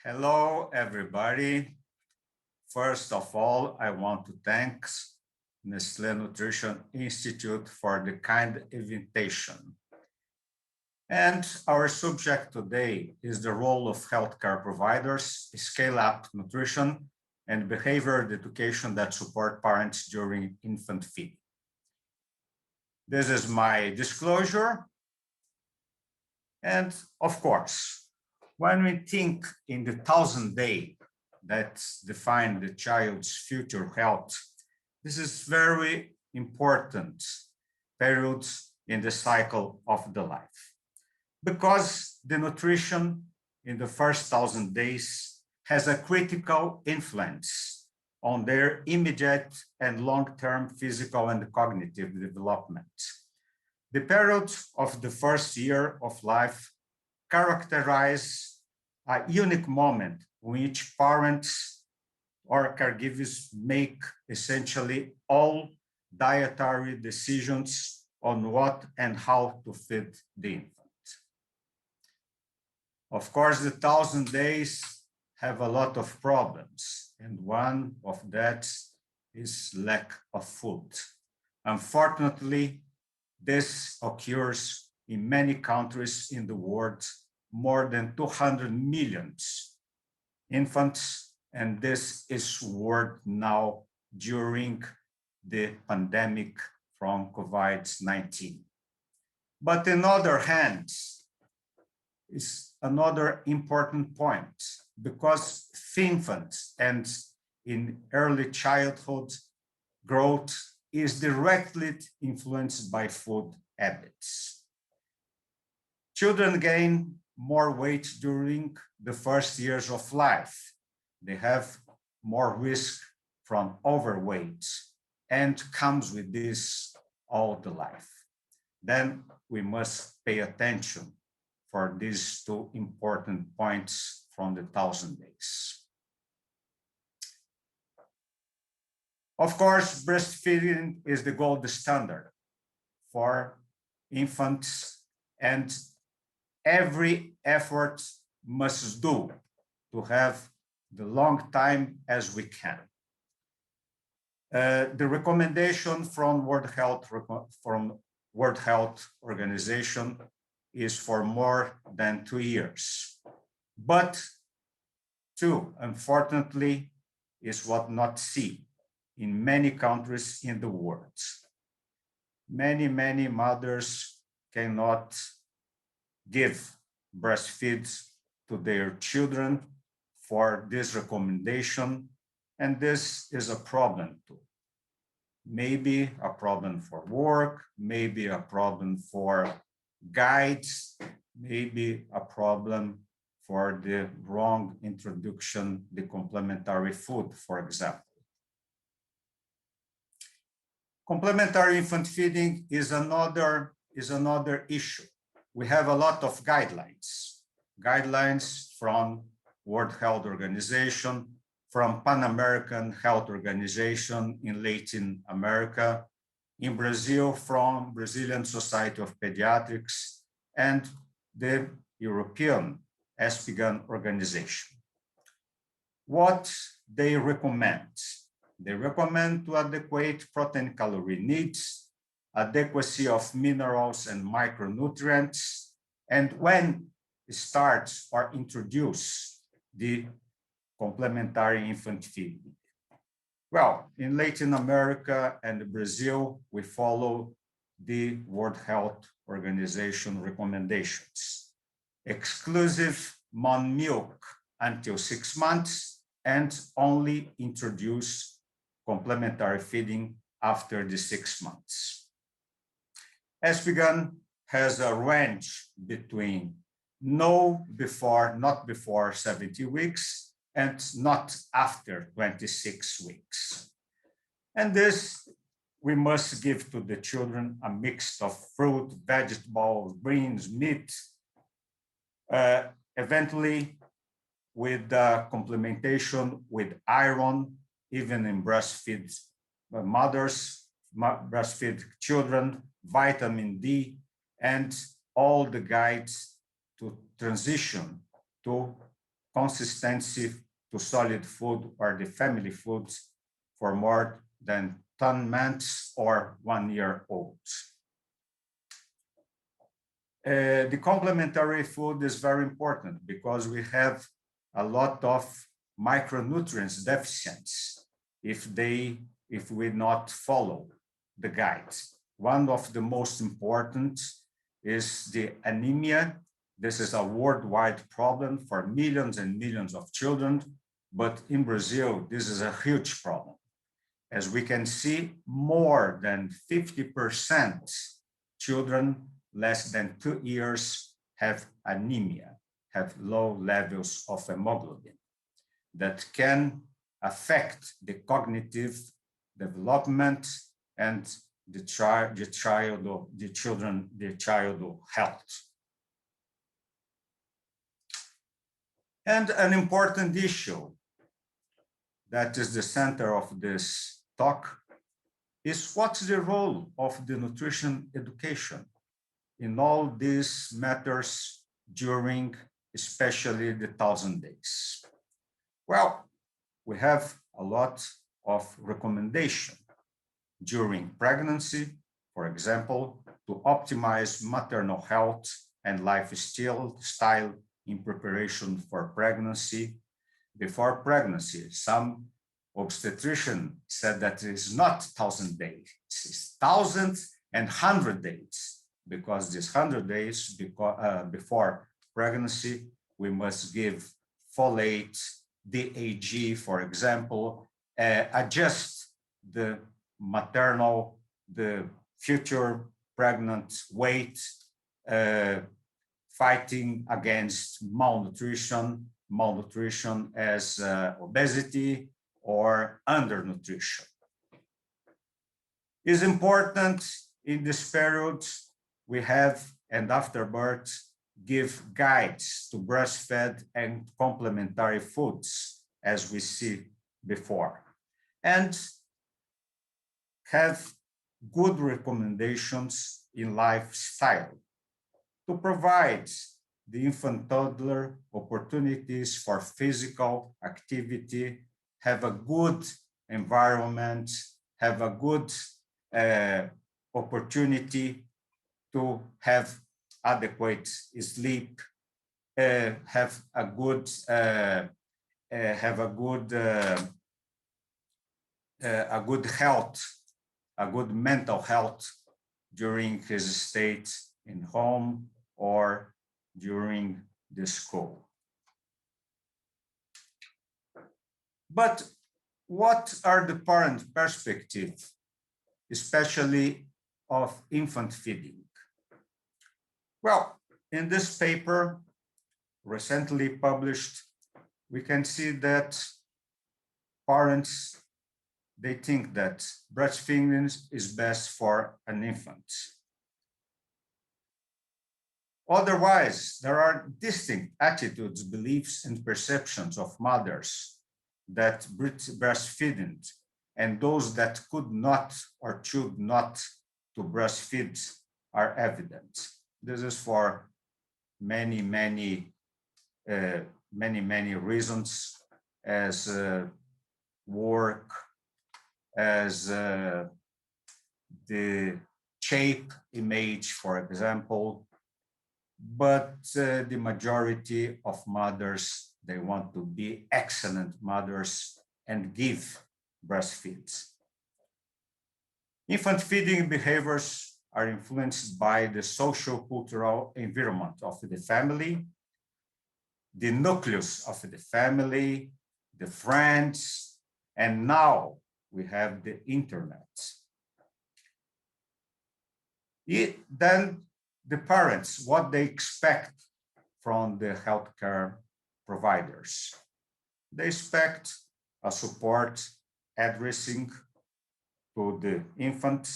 Hello, everybody. First of all, I want to thank Nestlé Nutrition Institute for the kind invitation. And our subject today is the role of healthcare providers, scale-up nutrition, and behavioral education that support parents during infant feeding. This is my disclosure. And of course, when we think in the 1,000 days that define the child's future health, this is very important period in the cycle of the life. Because the nutrition in the first 1,000 days has a critical influence on their immediate and long-term physical and cognitive development. The period of the first year of life characterize a unique moment in which parents or caregivers make essentially all dietary decisions on what and how to feed the infant. Of course, the 1,000 days have a lot of problems, and one of that is lack of food. Unfortunately, this occurs in many countries in the world, more than 200 million infants, and this is worse now during the pandemic from COVID-19. But on the other hand, is another important point, because infants and in early childhood growth is directly influenced by food habits. Children gain more weight during the first years of life. They have more risk from overweight and comes with this all the life. Then we must pay attention for these two important points from the 1,000 days. Of course, breastfeeding is the gold standard for infants, and every effort must do to have the long time as we can. The recommendation from World Health Organization is for more than 2 years. But 2, unfortunately, is what not seen in many countries in the world. Many mothers cannot give breastfeeds to their children for this recommendation, and this is a problem too. Maybe a problem for work, maybe a problem for guides, maybe a problem for the wrong introduction, the complementary food, for example. Complementary infant feeding is another issue. We have a lot of guidelines from World Health Organization, from Pan American Health Organization in Latin America, in Brazil, from Brazilian Society of Pediatrics, and the European HCPs organization. What they recommend? They recommend to adequate protein calorie needs, adequacy of minerals and micronutrients, and when start or introduce the complementary infant feeding. Well, in Latin America and Brazil, we follow the World Health Organization recommendations. Exclusive mom milk until 6 months, and only introduce complementary feeding after the 6 months. HCPs has a range between not before 70 weeks and not after 26 weeks. And this, we must give to the children a mix of fruit, vegetables, greens, meat, eventually with complementation with iron, even in breastfeed mothers, breastfeed children, vitamin D, and all the guides to transition to consistency to solid food or the family foods for more than 10 months or 1 year old. The complementary food is very important because we have a lot of micronutrients deficiencies if we not follow the guides. One of the most important is the anemia. This is a worldwide problem for millions and millions of children, but in Brazil, this is a huge problem. As we can see, more than 50% children less than 2 years have anemia, have low levels of hemoglobin that can affect the cognitive development and the child health. And an important issue that is the center of this talk is what's the role of the nutrition education in all these matters during especially the 1,000 days. Well, we have a lot of recommendation during pregnancy, for example, to optimize maternal health and lifestyle in preparation for pregnancy. Before pregnancy, some obstetrician said that it is not 1,000 days, it's 1,100 days, because this 100 days before pregnancy, we must give folate, DAG, for example, adjust the future pregnant weight, fighting against malnutrition as obesity or undernutrition. It's important in this period we have, and after birth, give guides to breastfed and complementary foods, as we see before, and have good recommendations in lifestyle to provide the infant toddler opportunities for physical activity, have a good environment, have a good opportunity to have adequate sleep, have a good health, a good mental health during his stay in home or during the school. But what are the parent perspectives, especially of infant feeding? Well, in this paper, recently published, we can see that parents, they think that breastfeeding is best for an infant. Otherwise, there are distinct attitudes, beliefs, and perceptions of mothers that breastfeeding and those that could not or should not to breastfeed are evident. This is for many reasons, as work, as the shape, image, for example. But the majority of mothers, they want to be excellent mothers and give breastfeeds. Infant feeding behaviors are influenced by the social-cultural environment of the family, the nucleus of the family, the friends, and now we have the internet. Then the parents, what they expect from the healthcare providers. They expect a support addressing to the infant,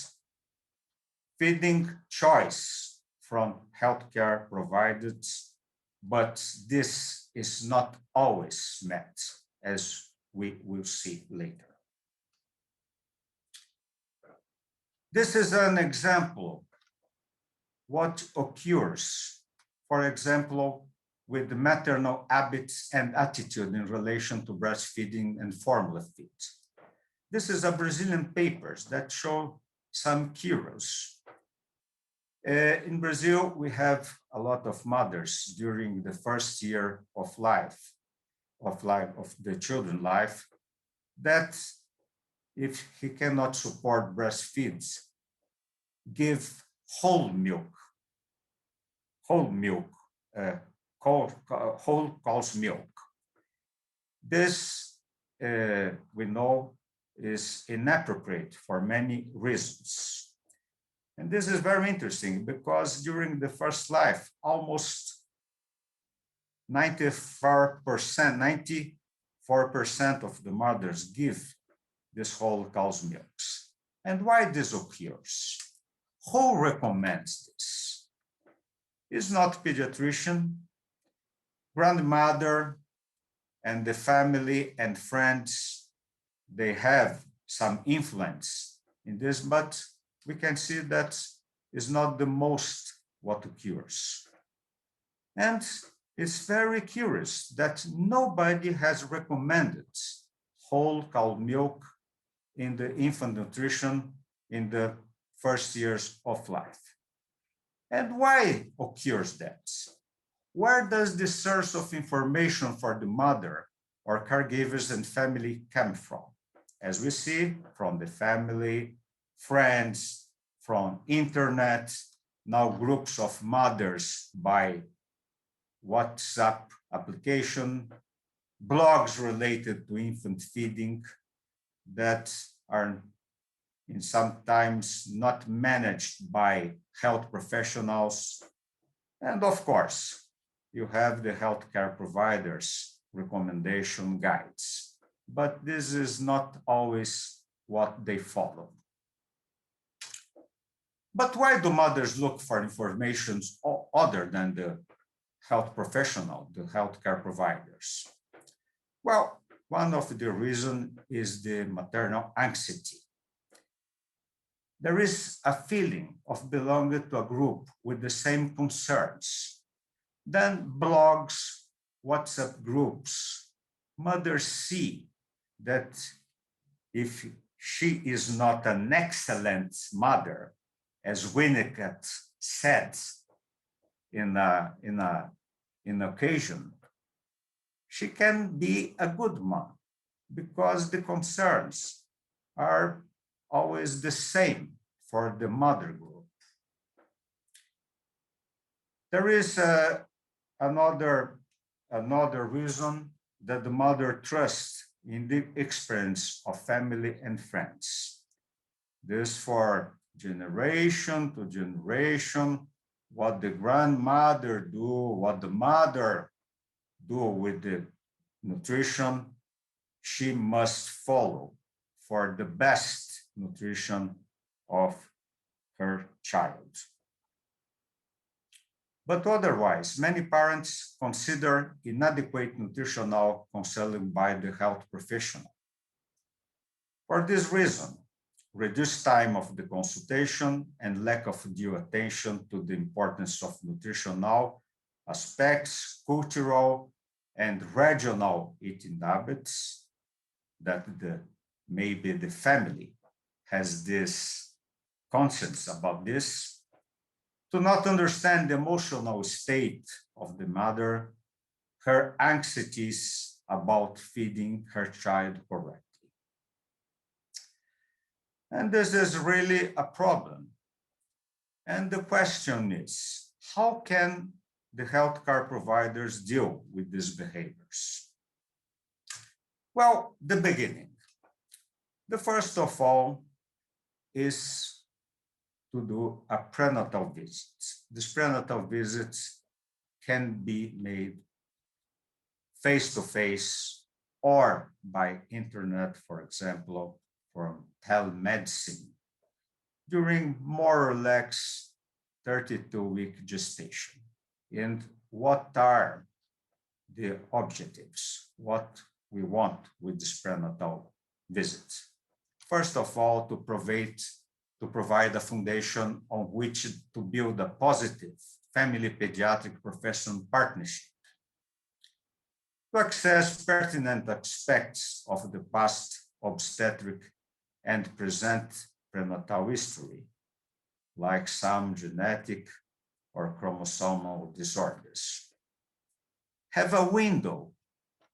feeding choice from healthcare providers, but this is not always met, as we will see later. This is an example what occurs. For example, with the maternal habits and attitude in relation to breastfeeding and formula feed. This is a Brazilian papers that show some curios. In Brazil, we have a lot of mothers during the first year of the children's life, that if he cannot support breastfeeds, give whole cow's milk. This, we know, is inappropriate for many reasons. And this is very interesting because during the first life, almost 94% of the mothers give this whole cow's milks. And why this occurs? Who recommends this? It's not pediatrician, grandmother, and the family and friends, they have some influence in this, but we can see that is not the most what occurs. And it's very curious that nobody has recommended whole cow milk in the infant nutrition in the first years of life. And why occurs that? Where does the source of information for the mother or caregivers and family come from? As we see, from the family, friends, from internet, now groups of mothers by WhatsApp application, blogs related to infant feeding that are sometimes not managed by health professionals. And of course, you have the healthcare providers' recommendation guides, but this is not always what they follow. But why do mothers look for information other than the health professional, the healthcare providers? Well, one of the reasons is the maternal anxiety. There is a feeling of belonging to a group with the same concerns. Then blogs, WhatsApp groups, mothers see that if she is not an excellent mother, as Winnicott said in an occasion, she can be a good mom because the concerns are always the same for the mother group. There is another reason that the mother trusts in the experience of family and friends. This for generation to generation, what the grandmother do, what the mother do with the nutrition, she must follow for the best nutrition of her child. But otherwise, many parents consider inadequate nutritional counseling by the health professional. For this reason, reduced time of the consultation and lack of due attention to the importance of nutritional aspects, cultural and regional eating habits, that maybe the family has this conscience about this, to not understand the emotional state of the mother, her anxieties about feeding her child correctly. And this is really a problem. And the question is, how can the healthcare providers deal with these behaviors? Well, the beginning. The first of all is to do a prenatal visit. This prenatal visit can be made face-to-face or by internet, for example, from telemedicine during more or less 32-week gestation. And what are the objectives? What we want with this prenatal visit? First of all, to provide a foundation on which to build a positive family pediatric professional partnership to access pertinent aspects of the past obstetric and present prenatal history, like some genetic or chromosomal disorders. Have a window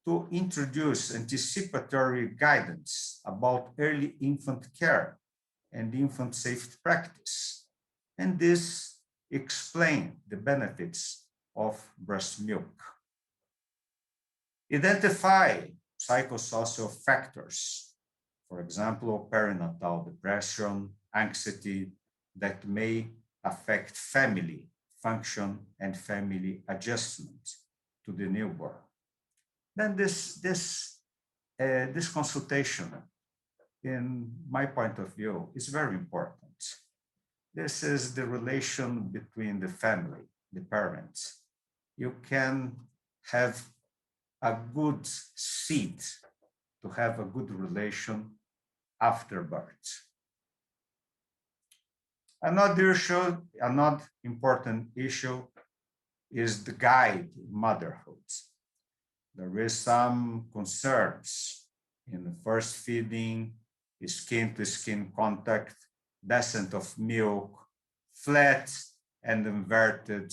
to introduce anticipatory guidance about early infant care and infant safety practice. And this explains the benefits of breast milk. Identify psychosocial factors, for example, perinatal depression, anxiety, that may affect family function and family adjustment to the newborn. Then this consultation, in my point of view, is very important. This is the relation between the family, the parents. You can have a good seed to have a good relation after birth. Another important issue is the guide in motherhood. There is some concerns in the first feeding, skin-to-skin contact, descent of milk, flat and inverted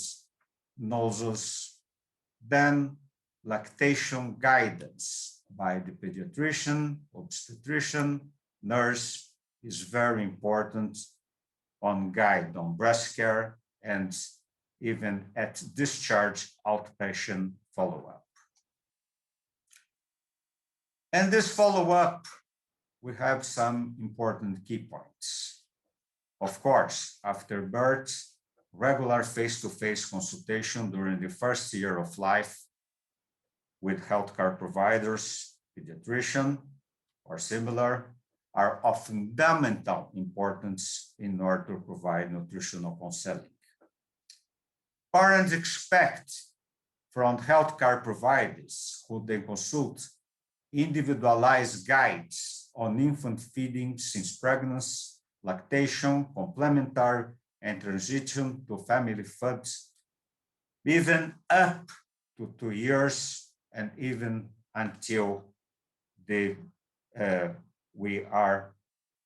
nozzles, then lactation guidance by the pediatrician, obstetrician, nurse is very important on guide on breast care and even at discharge outpatient follow-up. And this follow-up, we have some important key points. Of course, after birth, regular face-to-face consultation during the first year of life with healthcare providers, pediatrician, or similar, are of fundamental importance in order to provide nutritional counseling. Parents expect from healthcare providers who they consult individualized guides on infant feeding since pregnancy, lactation, complementary, and transition to family foods, even up to 2 years and even until we are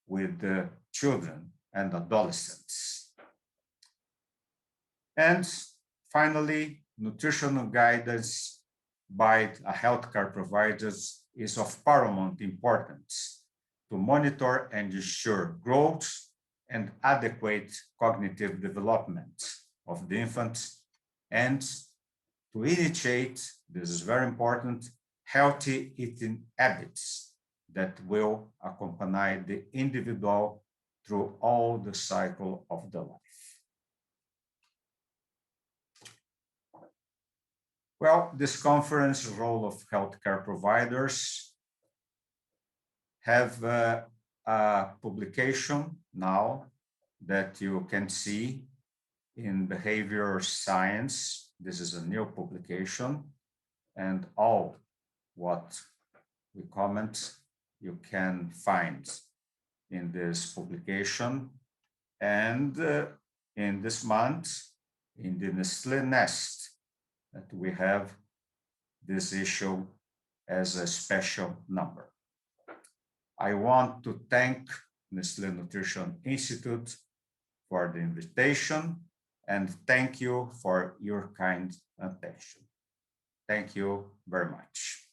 with the children and adolescents. And finally, nutritional guidance by a healthcare providers is of paramount importance to monitor and ensure growth and adequate cognitive development of the infant, and to initiate, this is very important, healthy eating habits that will accompany the individual through all the cycle of the life. Well, this conference, role of healthcare providers, have a publication now that you can see in behavioral science. This is a new publication, and all what we comment you can find in this publication. And in this month, in the Nestlé Nest, that we have this issue as a special number. I want to thank Nestlé Nutrition Institute for the invitation, and thank you for your kind attention. Thank you very much.